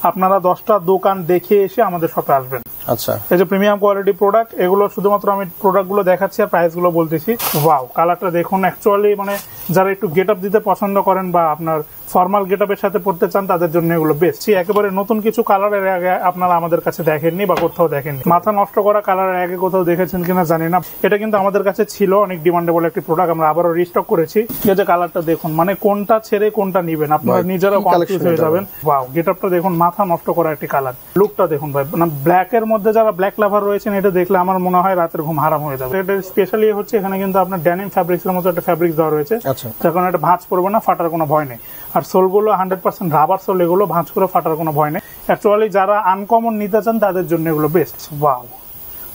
আপনারা 10টা দোকান দেখে এসে আমাদের শপে আসবেন। আচ্ছা, এই যে প্রিমিয়াম কোয়ালিটি প্রোডাক্ট, এগুলো শুধুমাত্র আমি প্রোডাক্টগুলো দেখাচ্ছি আর প্রাইস গুলো বলতেছি। ওয়াও, কালারটা দেখুন। অ্যাকচুয়ালি মানে যারা একটু গেট আপ দিতে পছন্দ করেন বা আপনার ফর্মাল গেট আপের সাথে পড়তে চান তাদের জন্য এগুলো বেস্ট। একেবারে নতুন কিছু কালারের আগে আপনারা আমাদের কাছে দেখেননি বা কোথাও দেখেননি। মাথা নষ্ট করা কালারের আগে কোথাও দেখেছেন কিনা জানি না, এটা কিন্তু আমাদের কাছে ছিল অনেক ডিমান্ডেবল একটি প্রোডাক্ট, আমরা আবারও রিস্টক করেছি। এই যে কালারটা দেখুন, মানে কোনটা ছেড়ে কোনটা নিবেন আপনারা নিজেরাও কনফিউজ হয়ে যাবেন। ওয়াও, গেট আপটা দেখুন, মাথা নষ্ট করা একটি কালার। লুকটা দেখুন ভাই, মানে ব্ল্যাক এর মধ্যে যারা ব্ল্যাক লাভার রয়েছেন এটা দেখলে আমার মনে হয় রাতের ঘুম হারাম হয়ে যাবে। এটা স্পেশালি হচ্ছে এখানে কিন্তু আপনার ডেনিম ফ্যাব্রিক্স এর মতো একটা ফ্যাব্রিক্স দেওয়া রয়েছে, যখন এটা ভাঁজ পড়বে না, ফাটার কোনো ভয় নেই। আর সোলগুলো 100% রাবার সোল, এগুলো ভাঁজ করে ফাটার কোনো ভয় নেই। অ্যাকচুয়ালি যারা আনকমন নিতে চান তাদের জন্য এগুলো বেস্ট। ওয়াও,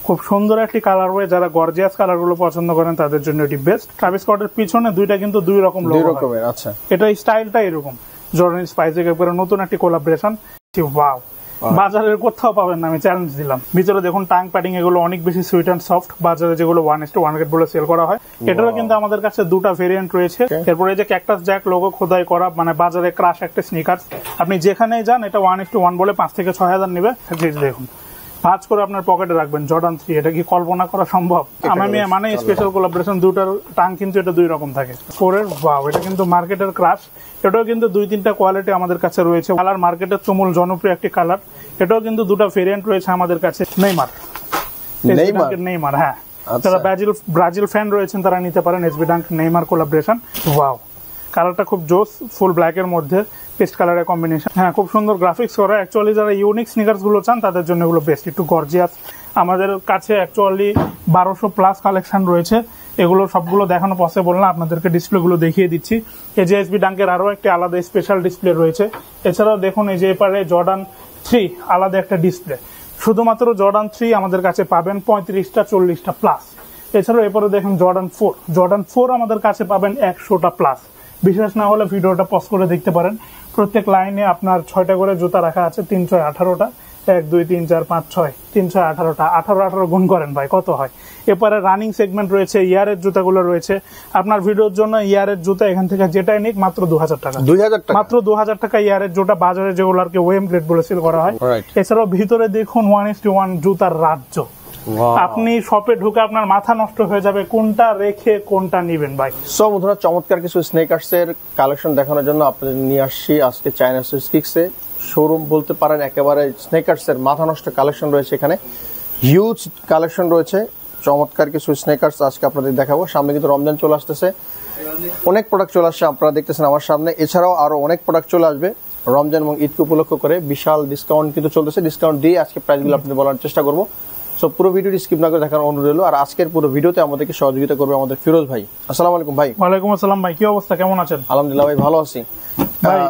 খুব সুন্দর একটি কালার ওয়ে, যারা গর্জিয়াস কালার গুলো পছন্দ করেন তাদের জন্য এটি বেস্ট। ট্রাভিস স্কটের পিছনে দুইটা কিন্তু দুই রকম লোগো। আচ্ছা, এটা স্টাইলটা এরকম। জর্ডান স্পাইসে একবারে নতুন একটি কোলাবোরেশন। ওয়াও, বাজারের কোথাও পাবেন না, আমি চ্যালেঞ্জ দিলাম। ভিতরে দেখুন টাং প্যাডিং, এগুলো অনেক বেশি সুইট এন্ড সফট। বাজারে যেগুলো 1:1 রেট বলে সেল করা হয়, এটারও কিন্তু আমাদের কাছে দুটা ভেরিয়েন্ট রয়েছে। এরপরে যে ক্যাকটাস জ্যাক লোগো খোদাই করা, মানে বাজারে ক্রাশ একটা স্নিকার্স, আপনি যেখানেই যান এটা 1:1 বলে 5 থেকে 6 হাজার নেবে। দেখুন ভাঁজ করে আপনার পকেটে রাখবেন। জর্ডান 3, এটা কি কল্পনা করা সম্ভব? আমি মানে স্পেশাল কোলাবোরেশন, দুটার টাং কিন্তু এটা দুই রকম থাকে। 4 এর ওয়াও, এটা কিন্তু মার্কেটের ক্রাশ। এটাও কিন্তু 2-3টা কোয়ালিটি আমাদের কাছে রয়েছে। কালার মার্কেটের তুমুল জনপ্রিয় একটি কালার। এটাও কিন্তু দুটা ভেরিয়েন্ট রয়েছে আমাদের কাছে। নেইমার, হ্যাঁ, যারা ব্রাজিল ফ্যান রয়েছেন তারা নিতে পারেন। SB dung Neymar collaboration. Wow, কালারটা খুব জোস, ফুল ব্ল্যাক এর মধ্যে পেস্ট কালারের কম্বিনেশন। হ্যাঁ, খুব সুন্দর গ্রাফিক্স করা। অ্যাকচুয়ালি যারা ইউনিক স্নিকার্স গুলো চান তাদের জন্য এগুলো বেস্ট, একটু গর্জিয়াস। আমাদের কাছে অ্যাকচুয়ালি 1200+ কালেকশন রয়েছে। এগুলো সবগুলো দেখানো পসিবল না, আপনাদেরকে ডিসপ্লে গুলো দেখিয়ে দিচ্ছি। এই যে এসবি ডাঙ্কের আরো একটি আলাদা স্পেশাল ডিসপ্লে রয়েছে। এছাড়াও দেখুন এই যে এপারে জর্ডান 3 আলাদা একটা ডিসপ্লে। শুধুমাত্র জর্ডান 3 আমাদের কাছে পাবেন 35টা 40টা প্লাস। এছাড়াও এরপরে দেখুন জর্ডান 4 আমাদের কাছে পাবেন 100টা প্লাস। বিশেষ না হলে ভিডিওটা পজ করে দেখতে পারেন। প্রত্যেক লাইনে আপনার 6টা করে জুতা রাখা আছে। 3 6 18টা, 1 2 3 4 5 6, 3 6 18টা। 18 গুণ করেন ভাই, কত হয়? এরপরে রানিং সেগমেন্ট রয়েছে, ইয়ারের জুতাগুলো রয়েছে। আপনার ভিডিওর জন্য ইয়ারের জুতা এখান থেকে যেটাই নিক মাত্র 2000 টাকা। মাত্র 2000 টাকা ইয়ারের জুতা, বাজারে যেগুলো আর কি ওয়েম গ্রেড বলে সেল করা হয়। এছাড়াও ভিতরে দেখুন 1:1 জুতার রাজ্য। আপনি শপে ঢুকে আপনার মাথা নষ্ট হয়ে যাবে কোনটা রেখে কোনটা নিবেন ভাই। সব বন্ধুরা, চমৎকার কিছু স্নেকার্স এর কালেকশন দেখানোর জন্য আপনাদের নিয়ে আসছি আজকে চায়না সুইস কিক্সে। শোরুম বলতে পারেন, একেবারে স্নেকার্স এর মাথা নষ্ট কালেকশন রয়েছে এখানে। হিউজ কালেকশন রয়েছে, চমৎকার কিছু স্নেকার্স আজকে আপনাদের দেখাবো। সামনে কিন্তু রমজান চলে আসতেছে, অনেক প্রোডাক্ট চলে আসছে, আপনারা দেখতেছেন আমার সামনে। এছাড়াও আরো অনেক প্রোডাক্ট চলে আসবে রমজান এবং ঈদকে উপলক্ষ করে। বিশাল ডিসকাউন্ট কিন্তু চলতেছে, ডিসকাউন্ট দিয়ে আজকে প্রাইসগুলো আপনাদের বলার চেষ্টা করবো। সো পুরো ভিডিওটি স্কিপ না করে দেখার অনুরোধ রইল। আর আজকের পুরো ভিডিওতে আমাদেরকে সহযোগিতা করবে আমাদের ফিরোজ ভাই। আসসালামু আলাইকুম ভাই। ওয়ালাইকুম আসসালাম ভাই, কি অবস্থা, কেমন আছেন? আলহামদুলিল্লাহ ভাই, ভালো আছি ভাই।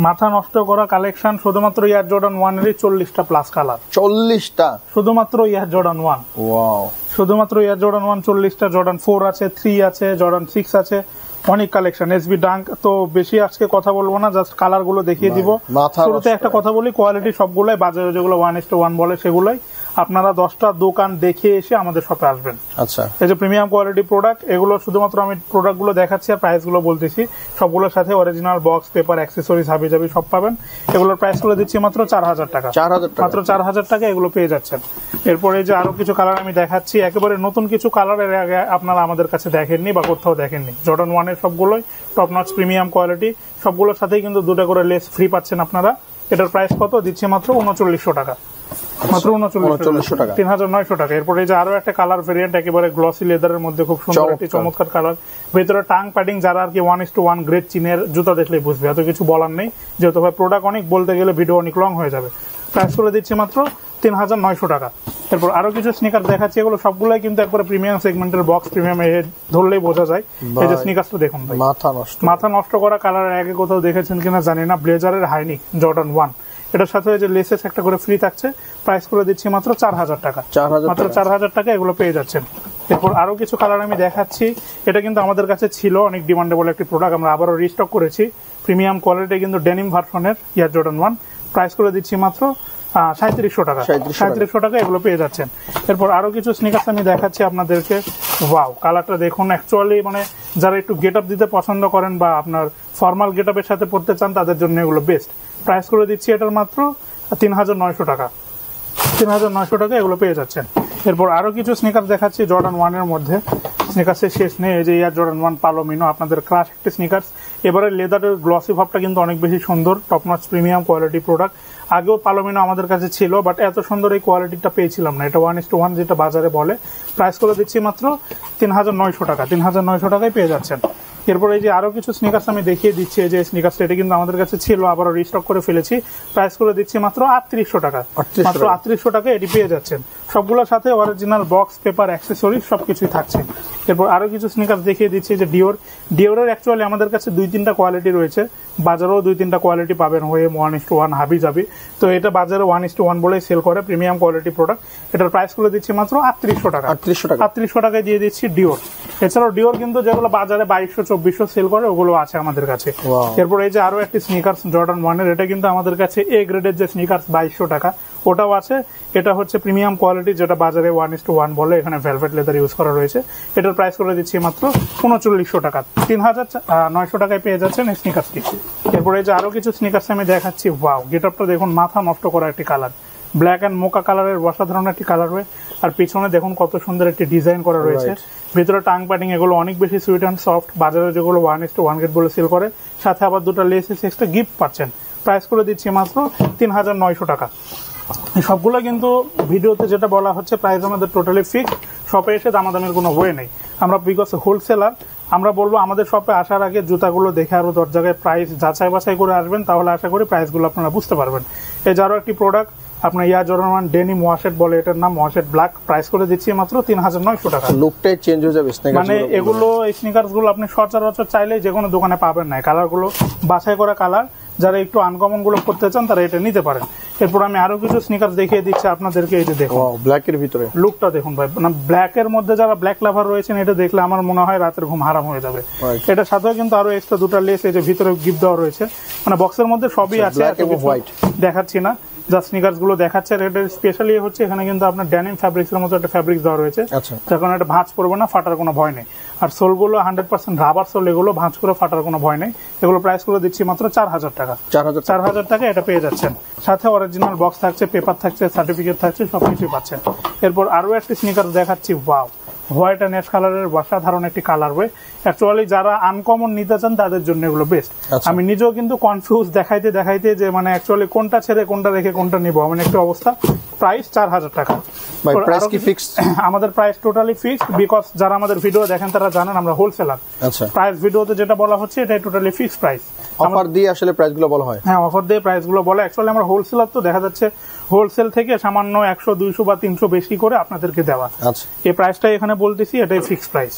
মাথা নষ্ট করা কালেকশন, শুধুমাত্র ইয়ার জর্ডান 1 এর 40টা প্লাস কালার। 40টা শুধুমাত্র ইয়ার জর্ডান 1। ওয়াও, শুধুমাত্র ইয়ার জর্ডান 1 40টা। জর্ডান 4 আছে, 3 আছে, জর্ডান 6 আছে, অনেক কালেকশন। এসবি ডাঙ্ক তো বেশি আজকে কথা বলবো না, জাস্ট কালার গুলো দেখিয়ে দিব। শুরুতে একটা কথা বলি, কোয়ালিটি সবগুলাই বাজারে যেগুলো 1:1 বলে সেগুলোই। আপনারা 10টা দোকান দেখে এসে আমাদের শপে আসবেন। আচ্ছা, এই যে প্রিমিয়াম কোয়ালিটি প্রোডাক্ট, এগুলো শুধুমাত্র আমি প্রোডাক্ট গুলো দেখাচ্ছি আর প্রাইস গুলো বলতেছি। সবগুলোর সাথে অরিজিনাল বক্স, পেপার, অ্যাক্সেসরিজ হাবি সব পাবেন। এগুলোর প্রাইস গুলো দিচ্ছি মাত্র 4000 টাকা। মাত্র 4000 টাকা এগুলো পেয়ে যাচ্ছেন। এরপরে যে আরো কিছু কালার আমি দেখাচ্ছি, একেবারে নতুন কিছু কালারের আগে আপনারা আমাদের কাছে দেখেননি বা কোথাও দেখেননি। জর্ডান 1 এর সবগুলোই টপ নচ প্রিমিয়াম কোয়ালিটি। সবগুলোর সাথেই কিন্তু 2টা করে লেস ফ্রি পাচ্ছেন আপনারা। এটার প্রাইস কত দিচ্ছি? মাত্র 3900 টাকা। মাত্র 3900 টাকা, 3900 টাকা। এরপরে যে আরো একটা কালার ভেরিয়েন্ট, একেবারে গ্লসি লেদারের মধ্যে খুব সুন্দর একটি চমৎকার কালার। ভেতরে টাং প্যাডিং, যারা আর কি 1:1 গ্রেড চীনের জুতা দেখলেই বুঝবে, এত কিছু বলার নেই। যেহেতু ভাই প্রোডাক্ট অনেক, বলতে গেলে ভিডিও অনেক লং হয়ে যাবে। প্রাইস করে দিচ্ছি মাত্র 3900 টাকা। এরপর আরো কিছু স্নিকার দেখাচ্ছি, এগুলো সবগুলাই কিন্তু একবারে প্রিমিয়াম সেগমেন্টের বক্স। প্রিমিয়াম ধরলেই বোঝা যায়। এই যে স্নিকার্সটা দেখুন ভাই, মাথা নষ্ট করা কালারের আগে কোথাও দেখেছেন কিনা জানি না। ব্লেজারের হাইনিক জর্ডান 1, এটার সাথে যে লেসেস একটা করে ফ্রি থাকছে। প্রাইস করে দিচ্ছি মাত্র 4000 টাকা। মাত্র 4000 টাকা এগুলো পেয়ে যাচ্ছেন। এরপর আরো কিছু কালার আমি দেখাচ্ছি। এটা কিন্তু আমাদের কাছে ছিল অনেক ডিমান্ডেবল একটি প্রোডাক্ট, আমরা আবারও রিস্টক করেছি। প্রিমিয়াম কোয়ালিটি কিন্তু ডেনিম ভার্সনের ইয়ার জর্ডান 1। প্রাইস করে দিচ্ছি মাত্র 3700 টাকা। 3700 টাকা এগুলো পেয়ে যাচ্ছেন। এরপর আরো কিছু স্নিকার্স আমি দেখাচ্ছি আপনাদেরকে। ওয়াও, কালারটা দেখুন। অ্যাকচুয়ালি মানে যারা একটু গেট আপ দিতে পছন্দ করেন বা আপনার ফর্মাল গেট আপের সাথে পড়তে চান তাদের জন্য এগুলো বেস্ট। প্রাইস করে দিচ্ছি এটার মাত্র 3900 টাকা। 3900 টাকা এগুলো পেয়ে যাচ্ছেন। এরপর আরো কিছু স্নিকার দেখাচ্ছি জর্ডান 1 এর মধ্যে। স্নিকার্সের শেষ নেই, এই যে এয়ার জর্ডান 1 পালোমিনো, আপনাদের ক্রাশ একটি স্নিকার্স। এবারে লেদারের গ্লসি ভাবটা কিন্তু অনেক বেশি সুন্দর, top notch premium quality product. আগেও পালোমিনো আমাদের কাছে ছিল, বাট এত সুন্দর এই কোয়ালিটিটা পেয়েছিলাম না। এটা 1:1 যেটা বাজারে বলে। প্রাইস করে দিচ্ছি মাত্র 3900 টাকা। 3900 টাকায় পেয়ে যাচ্ছেন। এরপর এই যে আরো কিছু স্নিকার্স আমি দেখিয়ে দিচ্ছি, এই যে স্নিকার্সটা, এটা কিন্তু আমাদের কাছে ছিল, আবার রিস্টক করে ফেলেছি। প্রাইস করে দিচ্ছি মাত্র 3800 টাকা। মাত্র 3800 টাকা এটি পেয়ে যাচ্ছেন। সবগুলোর সাথে অরিজিনাল বক্স, পেপার, অ্যাক্সেসরিজ সবকিছুই থাকছে। এরপর আরো কিছু স্নিকার্স দেখিয়ে দিচ্ছি, যে ডিওরের অ্যাকচুয়ালি আমাদের কাছে 2-3টা কোয়ালিটি রয়েছে, বাজারেও 2-3টা কোয়ালিটি পাবেন, হয়ে 1:1 হাবি যাবি। তো এটা বাজারে 1:1 বলেই সেল করে, প্রিমিয়াম কোয়ালিটি প্রোডাক্ট। এটার প্রাইস করে দিচ্ছি মাত্র 3800 টাকা। 3800 টাকায় দিয়ে দিচ্ছি ডিওর। এছাড়াও ডিওর কিন্তু যেগুলো বাজারে 2200-2400 সেল করে, ওগুলো আছে আমাদের কাছে। এরপর এই যে আরো একটি স্নিকার্স জর্ডান 1 এর, এটা কিন্তু আমাদের কাছে এ গ্রেডের যে স্নিকার্স 2200 টাকা, ওটাও আছে। এটা হচ্ছে প্রিমিয়াম কোয়ালিটি, যেটা বাজারে 1:1 বলে। এখানে ভেলভেট লেদার ইউজ করা রয়েছে। এটার প্রাইস করে দিচ্ছি মাত্র 3900 টাকা। 3900 টাকায় পেয়ে যাচ্ছেন এই স্নিকার্সটি। এরপরে এই যে আরো কিছু স্নিকার্স আমি দেখাচ্ছি। ওয়াও, গেটআপটা দেখুন, মাথা নষ্ট করা একটি কালার, ব্ল্যাক এন্ড মোকা কালারের অসাধারণ একটি কালার হয়। আর পিছনে দেখুন কত সুন্দর একটি ডিজাইন করা রয়েছে। ভিতরে টাং প্যাডিং এগুলো অনেক বেশি সুইট অ্যান্ড সফট, বাজারে যেগুলো 1:1 গেট বলে সেল করে। সাথে আবার 2টা লেস এক্সট্রা গিফট পাচ্ছেন। প্রাইস করে দিচ্ছি মাত্র 3900 টাকা। সবগুলো কিন্তু ভিডিওতে যেটা বলা হচ্ছে প্রাইস আমাদের টোটালি ফিক্সড। শপে এসে দামাদামির কোনো ওয়ে নেই। আমরা বিকজ হোলসেলার, আমরা বলবো আমাদের শপে আসার আগে জুতাগুলো দেখে আরো 10 জায়গায় প্রাইস যাচাই বাছাই করে আসবেন, তাহলে আশা করি প্রাইসগুলো আপনারা বুঝতে পারবেন। এই যে আরো একটি প্রোডাক্ট, আপনার ইয়ার জর্ডান 1 ডেনিম ওয়াশেট বলে, এটার নাম ওয়াশেট ব্ল্যাক। প্রাইস করে দিচ্ছি মাত্র 3900 টাকা। লুকটাই চেঞ্জ হয়ে যাবে। মানে এগুলো এই স্নিকার্স গুলো আপনি সচরাচর চাইলে যে কোনো দোকানে পাবেন না। কালার গুলো বাছাই করা কালার, যারা একটু আনকমন গুলো করতে চান তারা এটা নিতে পারেন। এরপর আমি আরো কিছু স্নিকার্স দেখিয়ে দিচ্ছি আপনাদেরকে। এই যে দেখুন ব্ল্যাক এর ভিতরে লুকটা দেখুন ভাই, মানে ব্ল্যাক এর মধ্যে যারা ব্ল্যাক লাভার রয়েছেন, এটা দেখলে আমার মনে হয় রাতের ঘুম হারাম হয়ে যাবে। এটার সাথেও কিন্তু আরো এক্সট্রা 2টা লেস এই যে ভিতরে গিফট দেওয়া রয়েছে। মানে বক্সের মধ্যে সবই আছে, দেখাচ্ছি না, যা স্নিকার্স গুলো দেখাচ্ছে। আর এটা স্পেশালি হচ্ছে এখানে কিন্তু আপনার ড্যানিম ফ্যাব্রিক্স এর মতো একটা ফ্যাব্রিক্স দেওয়া রয়েছে, তখন এটা ভাঁজ পড়বে না, ফাটার কোনো ভয় নেই। আর সোল গুলো 100% রাবার সোল, এগুলো ভাঁজ করে ফাটার কোনো ভয় নেই। এগুলো প্রাইস করে দিচ্ছি মাত্র 4000 টাকা। 4000 টাকা এটা পেয়ে যাচ্ছেন। সাথে অরিজিনাল বক্স থাকছে, পেপার থাকছে, সার্টিফিকেট থাকছে, সবকিছুই পাচ্ছেন। এরপর আরো একটি স্নিকার দেখাচ্ছি। ওয়াও, হোয়াইট অ্যান্ড অ্যাশ কালারের অসাধারণ একটি কালার ওয়ে। অ্যাকচুয়ালি যারা আনকমন নিতে চান তাদের জন্য এগুলো বেস্ট। আমি নিজেও কিন্তু কনফিউজ দেখাইতে যে মানে অ্যাকচুয়ালি কোনটা ছেড়ে কোনটা রেখে কোনটা নিবো, এমন একটা অবস্থা। প্রাইস 4000 টাকা। আমাদের প্রাইস টোটালি ফিক্সড, বিকজ যারা আমাদের ভিডিও দেখেন তারা জানেন আমরা হোলসেলার। প্রাইস ভিডিওতে যেটা বলা হচ্ছে এটাই টোটালি ফিক্সড প্রাইস। অফার দিয়ে আসলে প্রাইস গুলো বলা হয়। হ্যাঁ, অফার দিয়ে প্রাইস গুলো বলে। অ্যাকচুয়ালি আমরা হোলসেলার, তো দেখা যাচ্ছে হোলসেল থেকে সামান্য 100, 200 বা 300 বেশি করে আপনাদেরকে দেওয়া। এই প্রাইসটাই এখানে বলতেছি, এটাই ফিক্সড প্রাইস।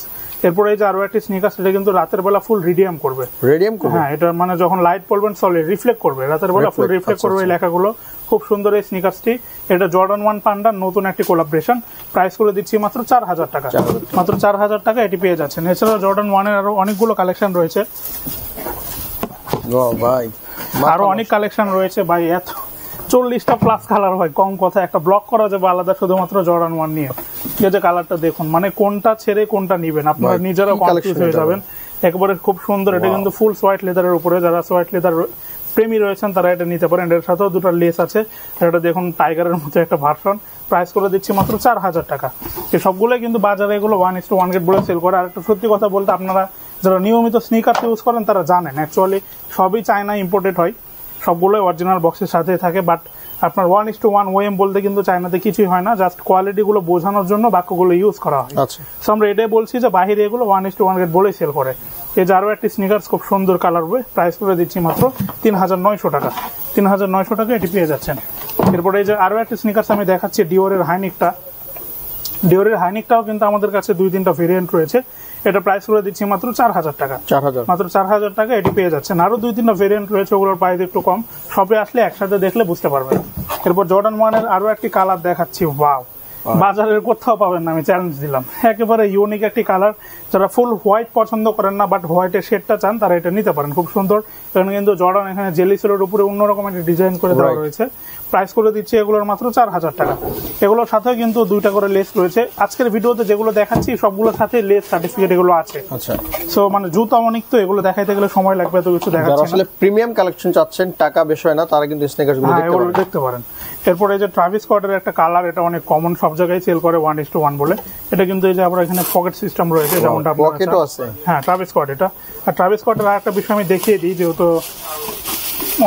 এরপরে এই যে আরো একটি স্নিকার, সেটা কিন্তু রাতের বেলা ফুল রিডিয়াম করবে। হ্যাঁ, এটা মানে যখন লাইট পড়বেন সলিড রিফ্লেক্ট করবে, রাতের বেলা ফুল রিফ্লেক্ট করবে এই লেখাগুলো। খুব সুন্দর এই স্নিকার্সটি। এটা জর্ডান 1 পান্ডার নতুন একটি কোলাবরেশন। প্রাইস করে দিচ্ছি মাত্র 4000 টাকা। মাত্র 4000 টাকা এটি পেয়ে যাচ্ছেন। এছাড়াও জর্ডান 1 এর আরো অনেকগুলো কালেকশন রয়েছে। আরো অনেক কালেকশন রয়েছে ভাই, এত 40টা প্লাস কালার হয়, কম কথা। একটা ব্লক করা যাবে আলাদা শুধুমাত্র জর্ডান 1 নিয়ে। এই যে কালারটা দেখুন, মানে কোনটা ছেড়ে কোনটা নিবেন আপনারা নিজেরা কনফিউজ হয়ে যাবেন। একবারে খুব সুন্দর। এটা কিন্তু ফুল সোয়াইট লেদারের উপরে, যারা সোয়াইট লেদার প্রেমী রয়েছেন তারা এটা নিতে পারেন। এর সাথেও 2টা লেস আছে। এটা দেখুন টাইগারের মতো একটা ভার্সন। প্রাইস করে দিচ্ছি মাত্র 4000 টাকা। এই সবগুলোই কিন্তু বাজারে এগুলো 1:1 গেট বলে সেল করে। আর একটা সত্যি কথা বলতে, আপনারা যারা নিয়মিত স্নিকার্স ইউজ করেন তারা জানেন অ্যাকচুয়ালি সবই চায়না ইম্পোর্টেড হয়, সবগুলোই অরিজিনাল বক্সের সাথে থাকে। বাট আপনার 1:1 ওএম বলতে কিন্তু চায়নাতে কিছুই হয় না, জাস্ট কোয়ালিটি গুলো বোঝানোর জন্য বাক্যগুলো ইউজ করা হয়। সো আমরা এটাই বলছি যে বাহিরে এগুলো 1:1 গেট বলেই সেল করে। এই যে আরো একটি স্নিকার্স, খুব সুন্দর কালার হবে। প্রাইস করে দিচ্ছি মাত্র 3900 টাকা। 3900 টাকা এটি পেয়ে যাচ্ছেন। এরপরে এই যে আরো একটি স্নিকার্স আমি দেখাচ্ছি, ডিওরের হাইনিকটা। ডিওরের হাইনিকটাও কিন্তু আমাদের কাছে 2-3টা ভেরিয়েন্ট রয়েছে। এটা প্রাইস করে দিচ্ছি মাত্র 4000 টাকা। মাত্র 4000 টাকা এটি পেয়ে যাচ্ছেন। আরো 2-3টা ভেরিয়েন্ট রয়েছে, ওগুলোর প্রাইস একটু কম। সবে আসলে একসাথে দেখলে বুঝতে পারবেন। এরপর জর্ডান 1 এর আরো একটি কালার দেখাচ্ছি। ওয়াও, বাজারের কোথাও পাবেন না, আমি চ্যালেঞ্জ দিলাম। একেবারে ইউনিক একটি কালার, যারা ফুল হোয়াইট পছন্দ করেন না বাট হোয়াইটের শেডটা চান তারা এটা নিতে পারেন, খুব সুন্দর। এখানে কিন্তু জর্ডান এখানে জেলি সেলের উপরে অন্যরকম একটা ডিজাইন করে দেওয়া রয়েছে। প্রাইস করে দিচ্ছি এগুলোর মাত্র 4000 টাকা। এগুলোর সাথে কিন্তু 2টা করে লেস রয়েছে। আজকের ভিডিওতে যেগুলো দেখাচ্ছি সবগুলোর সাথে লেস সার্টিফিকেট এগুলো আছে। আচ্ছা, সো মানে জুতা অনেক, তো এগুলো দেখাইতে গেলে সময় লাগবে, তো কিছু দেখাচ্ছি। আসলে প্রিমিয়াম কালেকশন চাচ্ছেন, টাকা বেশি হয় না, তারা কিন্তু স্নিকার্স গুলো দেখতে পারেন। এরপর এই যে ট্রাভিস স্কটের একটা কালার, এটা অনেক কমন, সব জায়গায় সেল করে 1:1 বলে। এটা কিন্তু এই যে আমরা এখানে পকেট সিস্টেম রয়েছে, যেমনটা পকেটও আছে। হ্যাঁ, ট্রাভিস স্কট এটা। আর ট্রাভিস স্কটের আরেকটা বিষয় আমি দেখিয়ে দিই, যেহেতু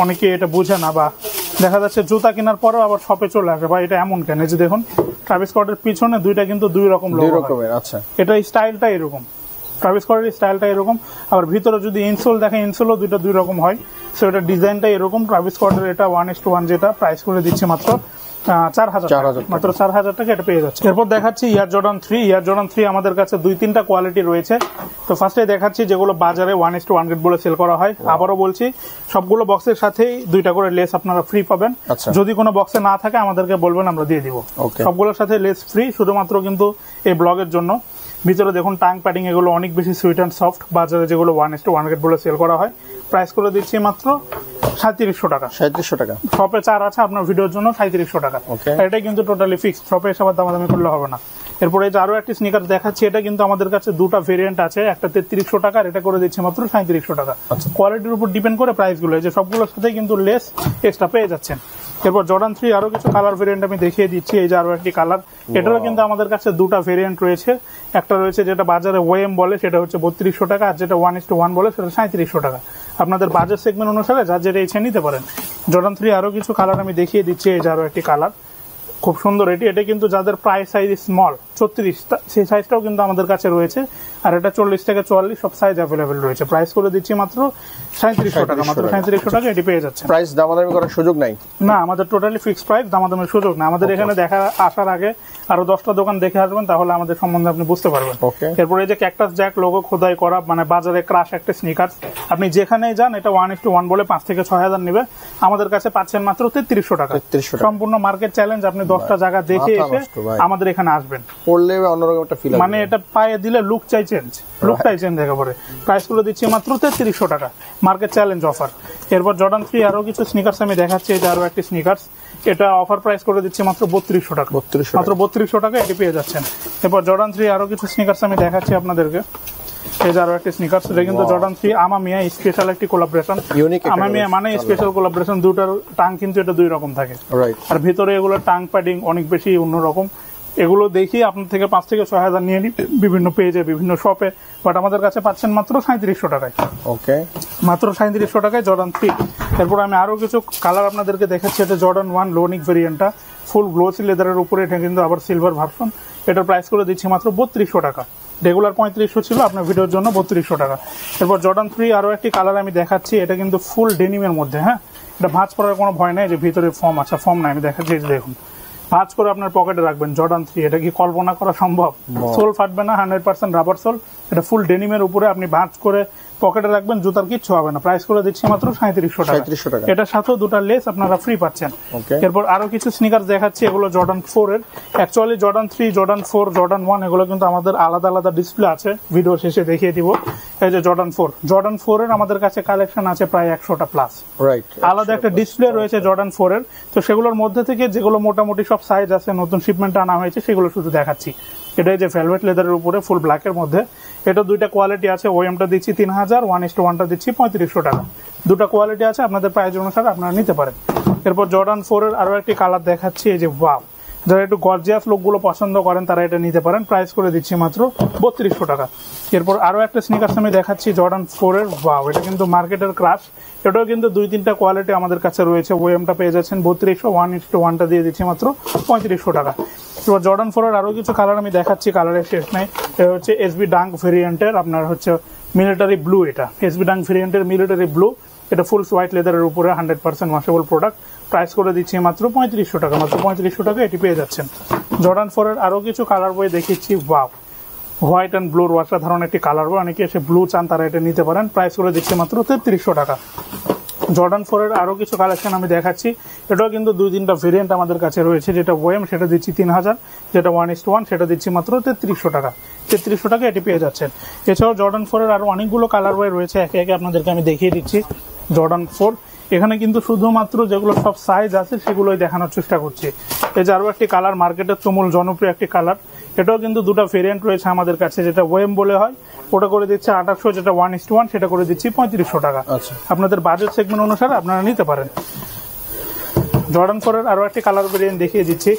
অনেকে এটা বুঝে না বা দেখা যাচ্ছে জুতা কেনার পরেও আবার শপে চলে আসে, বা এটা এমন কেন, এই যে দেখুন ট্রাভিস স্কটের পিছনে দুইটা কিন্তু দুই রকম লোগো। আচ্ছা, এটা স্টাইলটা এরকম, ট্রাভিস স্কটের স্টাইলটা এরকম। আবার ভিতরে যদি ইনসোল দেখেন, ইনসোলও দুইটা দুই রকম হয়। সো এটা ডিজাইনটা এরকম। ট্রাভিস স্কটের এটা 1:1 যেটা, প্রাইস করে দিচ্ছে মাত্র 4000, মাত্র 4000 টাকা এটা পেয়ে যাচ্ছে। এরপর দেখাচ্ছি এয়ার জর্ডান 3। এয়ার জর্ডান 3 আমাদের কাছে 2-3টা কোয়ালিটি রয়েছে। তো ফার্স্টে দেখাচ্ছি যেগুলো বাজারে 1:1 গ্রেড বলে সেল করা হয়। আবারও বলছি, সবগুলো বক্সের সাথেই 2টা করে লেস আপনারা ফ্রি পাবেন। যদি কোনো বক্সে না থাকে আমাদেরকে বলবেন, আমরা দিয়ে দিব। সবগুলোর সাথে লেস ফ্রি, শুধুমাত্র কিন্তু এই ব্লগের জন্য। ভিতরে দেখুন টাং প্যাডিং, এগুলো অনেক বেশি সুইট অ্যান্ড সফট। বাজারে যেগুলো 1:1 গ্রেড বলে সেল করা হয়, প্রাইস করে দিচ্ছি মাত্র 3700 টাকা। 3700 টাকা। শপে 4 আছে, আপনার ভিডিওর জন্য 3700 টাকা। এটাই কিন্তু টোটালি ফিক্সড, শপে এসে আবার দামাদামি করলে হবে না। এরপরে এই যে আরো একটি স্নিকার দেখাচ্ছি, এটা কিন্তু আমাদের কাছে 2টা ভেরিয়েন্ট আছে, একটা 3300 টাকা, এটা করে দিচ্ছে মাত্র 3700 টাকা। কোয়ালিটির উপর ডিপেন্ড করে প্রাইস গুলো, এই যে সবগুলোর সাথে কিন্তু লেস এক্সট্রা পেয়ে যাচ্ছেন। এরপর জর্ডান 3 আরো কিছু কালার ভেরিয়েন্ট আমি দেখিয়ে দিচ্ছি। এই যে আরো একটি কালার, এটারও কিন্তু আমাদের কাছে 2টা ভেরিয়েন্ট রয়েছে। একটা রয়েছে যেটা বাজারে ওএম বলে, সেটা হচ্ছে 3200 টাকা, আর যেটা 1:1 বলে সেটা 3700 টাকা। আপনাদের বাজেট সেগমেন্ট অনুসারে যার যেটা ইচ্ছে নিতে পারেন। জর্ডান 3 আরো কিছু কালার আমি দেখিয়ে দিচ্ছি। এই যে আরো একটি কালার, খুব সুন্দর এটি। এটা কিন্তু যাদের প্রাইস সাইজ স্মল 34, সেই সাইজটাও কিন্তু আমাদের কাছে রয়েছে। আর এটা 40 থেকে 44 সব সাইজ অ্যাভেলেবেল রয়েছে। প্রাইস করে দিচ্ছি মাত্র 3700 টাকা, মাত্র 3700 টাকা এটি পেয়ে যাচ্ছে। প্রাইস দামাদামি করার সুযোগ নাই না, আমাদের টোটালি ফিক্সড প্রাইস, দামাদামির সুযোগ না। আমাদের এখানে দেখা আসার আগে আরো 10টা দোকান দেখে আসবেন, তাহলে আমাদের সম্বন্ধে আপনি বুঝতে পারবেন। এরপরে এই যে ক্যাকটাস জ্যাক লোগো খোদাই করা, মানে বাজারে ক্রাশ একটা স্নিকার্স, আপনি যেখানেই যান এটা 1:1 বলে 5 থেকে 6000 নেবে, আমাদের কাছে পাচ্ছেন মাত্র 3300 টাকা। সম্পূর্ণ মার্কেট চ্যালেঞ্জ, আপনি 10টা জায়গা দেখে এসে আমাদের এখানে আসবেন, পড়লে অন্যরকম একটা ফিল, মানে এটা পায়ে দিলে লুকটাই চেঞ্জ একেবারে। প্রাইস গুলো দিচ্ছি মাত্র 3300 টাকা, মার্কেট চ্যালেঞ্জ অফার। এরপর জর্ডান 3 আরো কিছু স্নিকার্স আমি দেখাচ্ছি। এটা আরো একটি স্নিকার্স, এটা অফার প্রাইস করে দিচ্ছি মাত্র 3200 টাকা, মাত্র 3200 টাকা এটি পেয়ে যাচ্ছেন। এরপর জর্ডান 3 আরো কিছু স্নিকার্স আমি দেখাচ্ছি আপনাদেরকে। এই যে আরো একটা স্নিকার্স, এটা কিন্তু জর্ডান 3 আমামিয়া স্পেশাল একটি কোলাবোরেশন। আমামিয়া মানে স্পেশাল কোলাবোরেশন, দুটার টাং কিন্তু এটা 2 রকম থাকে, আর ভিতরে এগুলো টাং প্যাডিং অনেক বেশি অন্যরকম। এগুলো দেখি আপনার থেকে 5 থেকে 6000 নিয়ে নিন বিভিন্ন পেজে, বিভিন্ন শপে, বাট আমাদের কাছে পাচ্ছেন মাত্র 3700 টাকায়। মাত্র 3700 টাকায় জর্ডান 3। এরপর আমি আরো কিছু কালার আপনাদেরকে দেখাচ্ছি। এটা জর্ডান 1 লোনিক ভেরিয়েন্টটা, ফুল গ্লোসি লেদারের উপরে, এটা কিন্তু আবার সিলভার ভার্সন। এটার প্রাইস করে দিচ্ছি মাত্র 3200 টাকা। রেগুলার 3500 ছিল, আপনার ভিডিওর জন্য 3200 টাকা। এরপর জর্ডান 3 আরো একটি কালার আমি দেখাচ্ছি। এটা কিন্তু ফুল ডেনিমের মধ্যে, হ্যাঁ, এটা ভাঁজ করার কোনো ভয় নেই। যে ভিতরে ফর্ম আছে, ফর্ম নাই, আমি দেখাচ্ছি। দেখুন, ভাঁজ করে আপনার পকেটে রাখবেন জর্ডান 3, এটা কি কল্পনা করা সম্ভব? সোল ফাটবে না, 100% রাবার সোল। এটা ফুল ডেনিমের উপরে, আপনি ভাঁজ করে পকেটে রাখবেন, জুতার কিচ্ছু হবে না। প্রাইস করে দিচ্ছি মাত্র 3700 টাকা। এটার সাথেও 2টা লেস আপনারা ফ্রি পাচ্ছেন। এরপর আরো কিছু স্নিকার্স দেখাচ্ছি, এগুলো জর্ডান 4 এর। অ্যাকচুয়ালি জর্ডান 3, জর্ডান 4, জর্ডান 1 এগুলো কিন্তু আমাদের আলাদা আলাদা ডিসপ্লে আছে, ভিডিও শেষে দেখিয়ে দিব। এই যে জর্ডান 4 এর আমাদের কাছে কালেকশন আছে প্রায় 100টা প্লাস। আলাদা একটা ডিসপ্লে রয়েছে জর্ডান 4 এর। তো সেগুলোর মধ্যে থেকে যেগুলো মোটামুটি সব সাইজ আছে, নতুন শিপমেন্টে আনা হয়েছে, সেগুলো শুধু দেখাচ্ছি। এটা যে ভেলভেট লেদারের উপরে ফুল ব্ল্যাকের মধ্যে, এটা 2টা কোয়ালিটি আছে। ওএমটা দিচ্ছি 3000, 1:1টা দিচ্ছি 3500 টাকা। 2টা কোয়ালিটি আছে, আপনাদের প্রাইস অনুসারে আপনারা নিতে পারেন। এরপর জর্ডান 4 এর আরো একটি কালার দেখাচ্ছি। এই যে ওয়াও, যারা একটু গর্জিয়াস লুকগুলো পছন্দ করেন তারা এটা নিতে পারেন। প্রাইস করে দিচ্ছি মাত্র 3200 টাকা। এরপর আরো একটা স্নিকার্স আমি দেখাচ্ছি জর্ডান 4 এর। ওয়াও, এটা কিন্তু মার্কেটের ক্রাশ। এটাও কিন্তু 2-3টা কোয়ালিটি আমাদের কাছে রয়েছে। ওএমটা পেয়ে যাচ্ছেন 3200, 1:1টা দিয়ে দিচ্ছি মাত্র 3500 টাকা। এবার জর্ডান 4 এর আরো কিছু কালার আমি দেখাচ্ছি, কালারের শেষ নাই। এটা হচ্ছে এসবি ডাঙ্ক ভেরিয়েন্টের, আপনার হচ্ছে মিলিটারি ব্লু। এটা এসবি ডাঙ্ক ভেরিয়েন্টের মিলিটারি ব্লু, এটা ফুল হোয়াইট লেদারের উপরে, 100% ওয়াশেবল প্রোডাক্ট। প্রাইস করে দিচ্ছি মাত্র 3500 টাকা, মাত্র 3500 টাকা এটি পেয়ে যাচ্ছেন। জর্ডান 4 এর আরো কিছু কালার বই দেখিয়েছি। ওয়াও, হোয়াইট অ্যান্ড ব্লুর অসাধারণ একটি কালার বই, অনেকে এসে ব্লু চান তারা এটা নিতে পারেন। প্রাইস করে দিচ্ছি মাত্র 3300 টাকা। জর্ডান 4 এর আরো কিছু কালেকশন আমি দেখাচ্ছি। এটাও কিন্তু 2-3টা ভেরিয়েন্ট আমাদের কাছে রয়েছে। যেটা ওয়েম সেটা দিচ্ছি 3000, যেটা 1:1 সেটা দিচ্ছি মাত্র 3300 টাকা। 3300 টাকা এটি পেয়ে যাচ্ছেন। এছাড়াও জর্ডান 4 এর আরো অনেকগুলো কালার ওয়ে রয়েছে, একে একে আপনাদেরকে আমি দেখিয়ে দিচ্ছি। জর্ডান 4 এখানে কিন্তু শুধুমাত্র যেগুলো সব সাইজ আছে সেগুলোই দেখানোর চেষ্টা করছি। এই যে আরো একটি কালার, মার্কেটের তুমুল জনপ্রিয় একটি কালার, এটাও কিন্তু দুটো ভেরিয়েন্ট রয়েছে আমাদের কাছে। যেটা ওয়েম বলে হয় ওটা করে দিচ্ছে 2800, যেটা 1:1 সেটা করে দিচ্ছি 3500 টাকা। আপনাদের বাজেট সেগমেন্ট অনুসারে আপনারা নিতে পারেন। জর্ডান 4 এর আরো একটি কালার ভেরিয়েন্ট দেখিয়ে দিচ্ছি।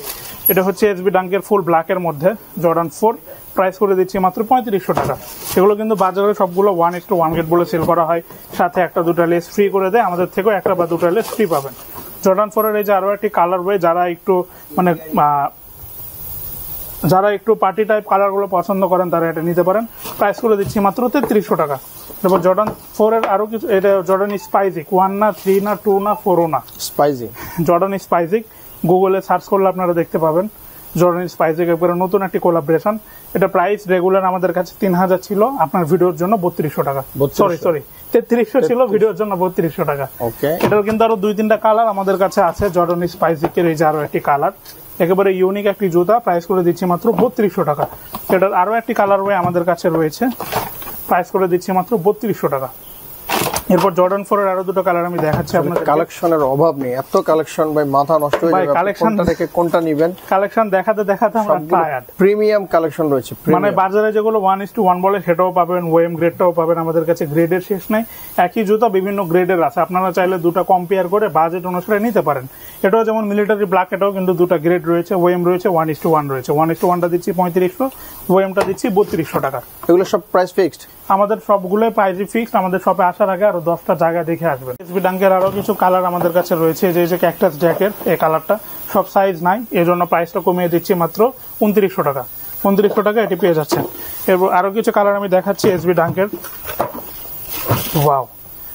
এটা হচ্ছে এসবি ডাঙ্কের ফুল ব্ল্যাকের মধ্যে জর্ডান 4, প্রাইস করে দিচ্ছি মাত্র 3500 টাকা। এগুলো কিন্তু বাজারে সবগুলো 1:1 গেট বলে সেল করা হয়, সাথে একটা দুটা লেস ফ্রি করে দেয়, আমাদের থেকেও একটা বা দুটা লেস ফ্রি পাবেন। জর্ডান 4 এর এই যে আরো একটি কালার ওয়ে, যারা একটু পার্টি টাইপ কালার গুলো পছন্দ করেন তারা এটা নিতে পারেন। প্রাইস করে দিচ্ছি মাত্র 3300 টাকা। তারপর জর্ডান 4 এর আরো কিছু, এটা জর্ডান স্পাইজিক 1 না 3 না 2 না 4 না স্পাইজিক, জর্ডান স্পাইজিক গুগলে সার্চ করলে আপনারা দেখতে পাবেন। জর্ডান স্পাইজিক একবারে নতুন একটি কোলাবরেশন। এটা প্রাইস রেগুলার আমাদের কাছে 3000 ছিল, আপনার ভিডিওর জন্য 3200 টাকা। সরি 3300 ছিল, ভিডিওর জন্য 3200 টাকা। ওকে, এটার কিন্তু আরো 2-3টা কালার আমাদের কাছে আছে। জর্ডান স্পাইজিকের এই যে আরো একটি কালার, একেবারে ইউনিক একটি জুতা, প্রাইস করে দিচ্ছি মাত্র 3200 টাকা। এটার আরো একটি কালার ওয়ে আমাদের কাছে রয়েছে, প্রাইস করে দিচ্ছি মাত্র 3200 টাকা। এরপর জর্ডান 4 এর আরো দুটো কালার আমি দেখাচ্ছি আপনাদের। কালেকশনের অভাব নেই, এত কালেকশন ভাই মাথা নষ্ট হয়ে যাবে। কালেকশনটা দেখে কোনটা নেবেন? কালেকশন দেখাতে দেখাতে আমরা টায়ার্ড। প্রিমিয়াম কালেকশন রয়েছে, মানে বাজারে যেগুলো 1:1 বলে সেটাও পাবেন, ওয়েম গ্রেডটাও পাবেন। আমাদের কাছে গ্রেডের শেষ নাই, একই জুতা বিভিন্ন গ্রেডের আছে, আপনারা চাইলে দুটো কম্পেয়ার করে বাজেট অনুসারে নিতে পারেন। এটাও যেমন মিলিটারি ব্ল্যাক, এটাও কিন্তু দুটো গ্রেড রয়েছে, ওয়েম রয়েছে, 1:1 রয়েছে। 1:1টা দিচ্ছি 3500, ওয়েমটা দিচ্ছি 3200 টাকা। এগুলো সব প্রাইস ফিক্সড? আমাদের সবগুলোই প্রাইস ফিক্সড। আমাদের শপে আসার আগে আরো 10টা জায়গা দেখে আসবেন। এসবি ডাঙ্কের আরো কিছু কালার আমাদের কাছে রয়েছে, যে ক্যাকটাস জ্যাকের এই কালারটা সব সাইজ নাই, এই জন্য প্রাইসটা কমিয়ে দিচ্ছি মাত্র 2900 টাকা। 2900 টাকা এটি পেয়ে যাচ্ছেন। এরপর আরো কিছু কালার আমি দেখাচ্ছি এসবি ডাঙ্কের। ওয়াও,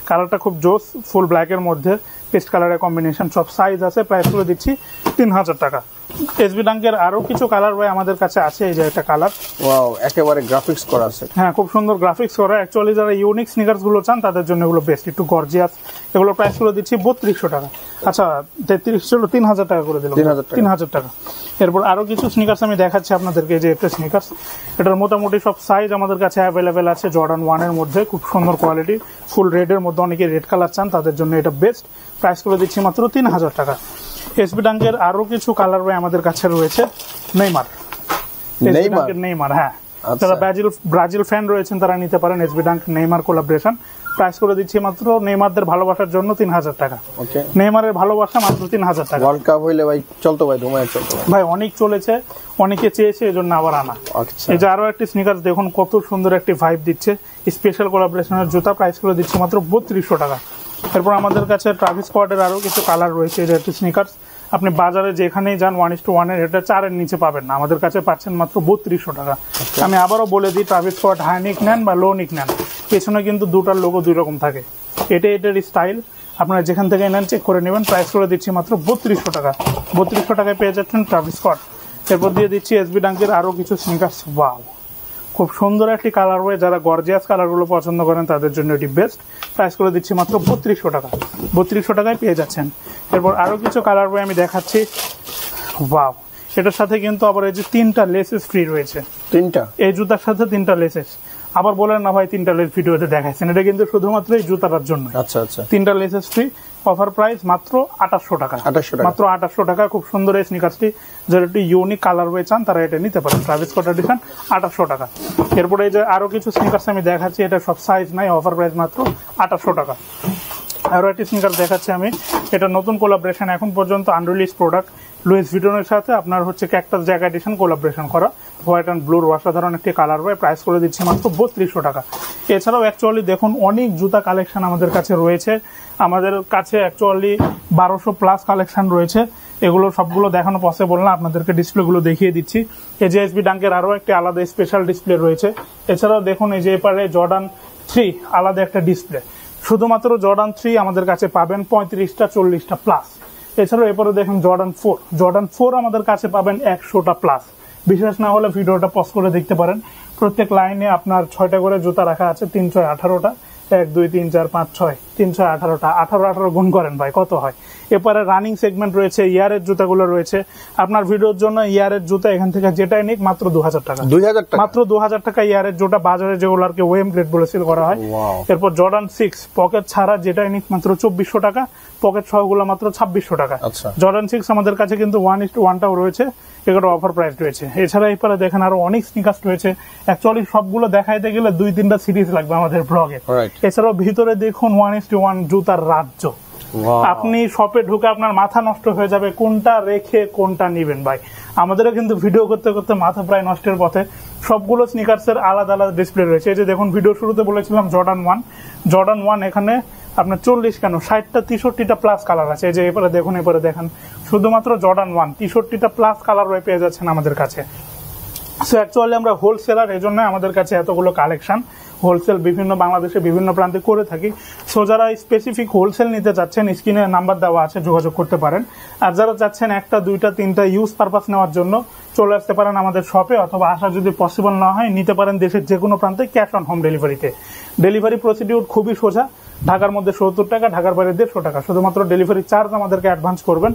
কালারটা খুব জোস, ফুল ব্ল্যাকের মধ্যে পেস্ট কালারের কম্বিনেশন, সব সাইজ আছে, প্রাইস করে দিচ্ছি 3000 টাকা। এসবি ডাঙ্কের আরো কিছু কালার ভাই আমাদের কাছে আছে। এই যে একটা কালার, ওয়াও, একেবারে গ্রাফিক্স করা আছে। হ্যাঁ, খুব সুন্দর গ্রাফিক্স করা। অ্যাকচুয়ালি যারা ইউনিক স্নিকার্স গুলো চান তাদের জন্য এগুলো বেস্ট, একটু গর্জিয়াস। এগুলো প্রাইস করে দিচ্ছি 3200 টাকা। আচ্ছা 33 ছিল, 3000 টাকা করে দিলাম, 3000 টাকা। এরপর আরো কিছু স্নিকার্স আমি দেখাচ্ছি আপনাদেরকে। যে একটা স্নিকার্স, এটার মোটামুটি সব সাইজ আমাদের কাছে অ্যাভেলেবেল আছে। জর্ডান 1 এর মধ্যে খুব সুন্দর কোয়ালিটি, ফুল রেডের মধ্যে, অনেকে রেড কালার চান তাদের জন্য এটা বেস্ট। প্রাইস করে দিচ্ছি মাত্র 3000 টাকা। এসবি ডাঙ্কের আরো কিছু কালার আমাদের কাছে রয়েছে। নেইমার, হ্যাঁ, যারা ব্রাজিল ফ্যান রয়েছেন তারা নিতে পারেন। SB dung Neymar collaboration, price করে দিচ্ছি মাত্র নেইমারদের ভালোবাসার জন্য 3000 টাকা। নেইমারের ভালোবাসা মাত্র 3000 টাকা। ওয়ার্ল্ড কাপ হইলে ভাই চলতো ভাই, ধুমায় চলতো ভাই, অনেক চলেছে, অনেকে চেয়েছে, এই জন্য আবার আনা। এই যে আরো একটি স্নিকার্স দেখুন, কত সুন্দর একটি ভাইব দিচ্ছে, স্পেশাল কোলাবরেশনের জুতা, প্রাইস করে দিচ্ছি মাত্র 3200 টাকা। এরপর আমাদের কাছে ট্রাভিস স্কোয়াডের আরো কিছু কালার রয়েছে। এটা একটি স্নিকার্স, আপনি বাজারে যেখানেই যান 1:1 এর, এটা 4 এর নিচে পাবেন না, আমাদের কাছে পাচ্ছেন মাত্র 3200 টাকা। আমি আবারও বলে দিই, ট্রাভিস স্কোয়াড হাই নিক নেন বা লো নিক নেন, পেছনে কিন্তু দুটার লোগো 2 রকম থাকে। এটার স্টাইল, আপনারা যেখান থেকে নেন চেক করে নেবেন। প্রাইস করে দিচ্ছি মাত্র 3200 টাকা। 3200 টাকায় পেয়ে যাচ্ছেন ট্রাভিস স্কোয়াড। এরপর দিয়ে দিচ্ছি এসবি ডাঙ্কের আরো কিছু স্নিকার্স। ওয়াও, খুব সুন্দর একটি কালার ওয়ে, যারা গর্জিয়াস কালারগুলো পছন্দ করেন তাদের জন্য এটি বেস্ট। প্রাইস করে দিচ্ছি মাত্র 3200 টাকা। 3200 টাকায় পেয়ে যাচ্ছেন। এরপর আরো কিছু কালার ওয়ে আমি দেখাচ্ছি। ওয়াও, এটার সাথে কিন্তু আবার এই যে 3টা লেসেস ফ্রি রয়েছে। 3টা? এই জুতার সাথে 3টা লেসেস। আবার বলেন না ভাই 3টা লেস ভিডিওতে দেখাচ্ছেন, এটা কিন্তু শুধুমাত্র এই জুতাটার জন্য। আচ্ছা আচ্ছা, 3টা লেসেস ফ্রি। অফার প্রাইস মাত্র 2800 টাকা। মাত্র 2800 টাকা। খুব সুন্দর এই স্নিকার্সটি, যারা একটু ইউনিক কালার ওয়ে চান তারা এটা নিতে পারেন। ট্রাভিস স্কট এডিশন 2800 টাকা। এরপরে এই যে আরো কিছু স্নিকার্স আমি দেখাচ্ছি, এটা সব সাইজ নাই, অফার প্রাইস মাত্র 2800 টাকা। আরো একটি স্নিকার দেখাচ্ছি আমি, এটা নতুন কোলাবরেশন, এখন পর্যন্ত আনরিলিজ প্রোডাক্ট। লুইস ভিটনের সাথে আপনার হচ্ছে ক্যাকটাস জ্যাক এডিশন কোলাবরেশন করা, হোয়াইট অ্যান্ড ব্লুর অসাধারণ একটি কালার ওয়ে। প্রাইস করে দিচ্ছি মাত্র 3200 টাকা। এছাড়াও অ্যাকচুয়ালি দেখুন অনেক জুতা কালেকশন আমাদের কাছে রয়েছে। আমাদের কাছে অ্যাকচুয়ালি 1200+ কালেকশন রয়েছে। এগুলো সবগুলো দেখানো পসিবল না, আপনাদেরকে ডিসপ্লেগুলো দেখিয়ে দিচ্ছি। এই যে এসবি ডাঙ্কের আরও একটি আলাদা স্পেশাল ডিসপ্লে রয়েছে। এছাড়াও দেখুন এই যে এপারে জর্ডান 3 আলাদা একটা ডিসপ্লে। শুধুমাত্র জর্ডান 3 আমাদের কাছে পাবেন 35টা 40টা প্লাস। এছাড়াও এরপরে দেখুন জর্ডান 4 আমাদের কাছে পাবেন 100টা প্লাস। বিশেষ না হলে ভিডিওটা পজ করে দেখতে পারেন। প্রত্যেক লাইনে আপনার 6টা করে জুতা রাখা আছে, 3 6 18টা। 1 2 3 4 5 6 318টা 18 গুণ করেন ভাই কত হয়। এরপরে রানিং সেগমেন্ট রয়েছে, ইয়ারের জুতাগুলো রয়েছে। আপনার ভিডিওর জন্য ইয়ারের জুতা এখান থেকে যেটাই নিক মাত্র 2000 টাকা, 2000 টাকা, মাত্র 2000 টাকা ইয়ারের জুতা, বাজারে যেগুলো আর কি ওয়েম গ্রেড বলে সেল করা হয়। এরপর জর্ডান 6 পকেট ছাড়া যেটাই নিক মাত্র 2400 টাকা, পকেট সহগুলো মাত্র 2600 টাকা। জর্ডান 6 আমাদের কাছে কিন্তু 1:1টাও রয়েছে, এগুলো অফার প্রাইস রয়েছে। এছাড়া এরপরে দেখেন আরো অনেক স্নিকার্স রয়েছে, অ্যাকচুয়ালি সবগুলো দেখাইতে গেলে 2-3টা সিরিজ লাগবে আমাদের ব্লগে। এছাড়াও ভিতরে দেখুন 1:1 জুতার রাজ্য। আপনি শপে ঢুকে আপনার মাথা নষ্ট হয়ে যাবে কোনটা রেখে কোনটা নিবেন ভাই। আমাদেরও কিন্তু ভিডিও করতে করতে মাথা প্রায় নষ্টের পথে। সবগুলো স্নিকার্সের আলাদা আলাদা ডিসপ্লে রয়েছে। এই যে দেখুন ভিডিও শুরুতে বলেছিলাম জর্ডান 1 এখানে আপনার 40 কেন 60টা 63টা প্লাস কালার আছে। এই যে এরপরে দেখেন শুধুমাত্র জর্ডান 1 63টা প্লাস কালার পেয়ে যাচ্ছেন আমাদের কাছে। সো অ্যাকচুয়ালি আমরা হোলসেলার, এই জন্য আমাদের কাছে এতগুলো কালেকশন হোলসেল বিভিন্ন বাংলাদেশে বিভিন্ন প্রান্তে করে থাকি। সো যারা স্পেসিফিক হোলসেল নিতে চাচ্ছেন স্ক্রিনে নাম্বার দেওয়া আছে, যোগাযোগ করতে পারেন। আর যারা চাচ্ছেন 1টা 2টা 3টা ইউজ পারপাস নেওয়ার জন্য চলে আসতে পারেন আমাদের শপে, অথবা আসা যদি পসিবল না হয় নিতে পারেন দেশের যে কোনো প্রান্তে ক্যাশ অন হোম ডেলিভারিতে। ডেলিভারি প্রসিডিউর খুবই সোজা, ঢাকার মধ্যে 70 টাকা, ঢাকার বাইরে 150 টাকা। শুধুমাত্র ডেলিভারি চার্জ আমাদেরকে অ্যাডভান্স করবেন,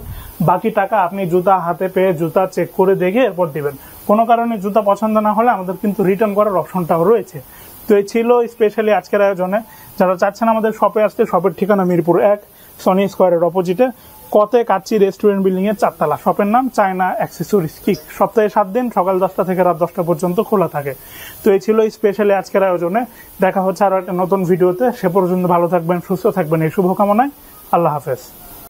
বাকি টাকা আপনি জুতা হাতে পেয়ে জুতা চেক করে দেখে এরপর দিবেন। কোনো কারণে জুতা পছন্দ না হলে আমাদের কিন্তু রিটার্ন করার অপশনটাও রয়েছে। তো এই ছিল স্পেশালি আজকের আয়োজনে। যারা চাচ্ছেন আমাদের শপে আসতে, শপের ঠিকানা মিরপুর 1 সনি স্কোয়ারের অপোজিটে কতে কাচ্চি রেস্টুরেন্ট বিল্ডিং এর 4 তলা। শপের নাম চায়না অ্যাক্সেসরিজ কিক। সপ্তাহে 7 দিন সকাল 10টা থেকে রাত 10টা পর্যন্ত খোলা থাকে। তো এই ছিল স্পেশালি আজকের আয়োজনে। দেখা হচ্ছে আরো একটা নতুন ভিডিওতে। সে পর্যন্ত ভালো থাকবেন, সুস্থ থাকবেন এই শুভকামনায়। আল্লাহ হাফেজ।